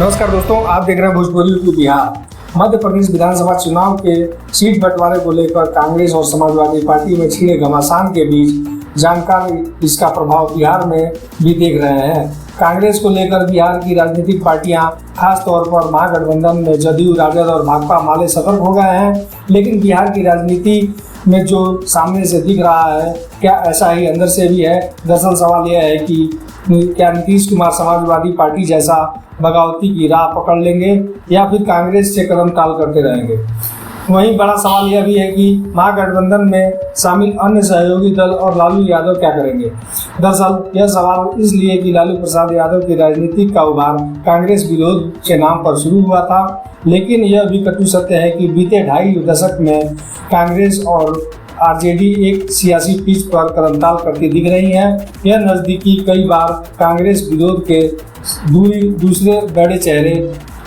नमस्कार दोस्तों, आप देख रहे हैं भोजपुरी यूट्यूब बिहार। मध्य प्रदेश विधानसभा चुनाव के सीट बंटवारे को लेकर कांग्रेस और समाजवादी पार्टी में छिड़े घमासान के बीच जानकार इसका प्रभाव बिहार में भी देख रहे हैं। कांग्रेस को लेकर बिहार की राजनीतिक पार्टियां, खास तौर पर महागठबंधन में जदयू, राजद और भाकपा माले सतर्क हो गए हैं। लेकिन बिहार की राजनीति में जो सामने से दिख रहा है, क्या ऐसा ही अंदर से भी है? दरअसल सवाल यह है कि क्या नीतीश कुमार समाजवादी पार्टी जैसा बगावती की राह पकड़ लेंगे या फिर कांग्रेस से कदम ताल करते रहेंगे। वहीं बड़ा सवाल यह भी है कि महागठबंधन में शामिल अन्य सहयोगी दल और लालू यादव क्या करेंगे। दरअसल यह सवाल इसलिए कि लालू प्रसाद यादव की राजनीतिक का उभार कांग्रेस विरोध के नाम पर शुरू हुआ था, लेकिन यह भी कटु सत्य है कि बीते 2.5 दशक में कांग्रेस और आरजेडी एक सियासी पिच पर कदमताल करती दिख रही है। यह नज़दीकी कई बार कांग्रेस विरोध के दूसरे बड़े चेहरे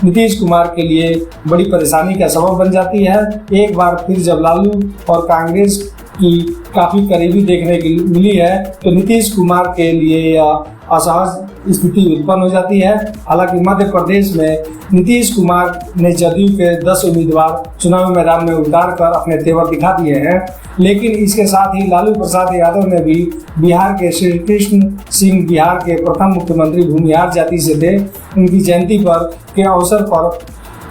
नीतीश कुमार के लिए बड़ी परेशानी का सबब बन जाती है। एक बार फिर जब लालू और कांग्रेस की काफ़ी करीबी देखने की मिली है तो नीतीश कुमार के लिए यह असहज स्थिति उत्पन्न हो जाती है। हालांकि मध्य प्रदेश में नीतीश कुमार ने जदयू के 10 उम्मीदवार चुनावी मैदान में उतार कर अपने तेवर दिखा दिए हैं, लेकिन इसके साथ ही लालू प्रसाद यादव ने भी बिहार के श्री कृष्ण सिंह, बिहार के प्रथम मुख्यमंत्री भूमिहार जाति से थे, उनकी जयंती पर के अवसर पर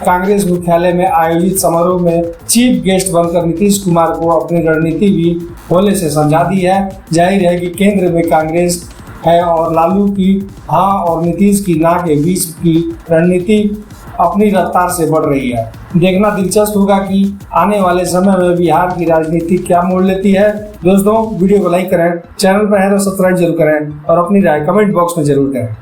कांग्रेस मुख्यालय में आयोजित समारोह में चीफ गेस्ट बनकर नीतीश कुमार को अपनी रणनीति भी खोले से समझा दी है। जाहिर है कि केंद्र में कांग्रेस है और लालू की हाँ और नीतीश की ना के बीच की रणनीति अपनी रफ्तार से बढ़ रही है। देखना दिलचस्प होगा कि आने वाले समय में बिहार की राजनीति क्या मोड़ लेती है। दोस्तों, वीडियो को लाइक करें, चैनल पर है तो सब्सक्राइब जरूर करें और अपनी राय कमेंट बॉक्स में जरूर करें।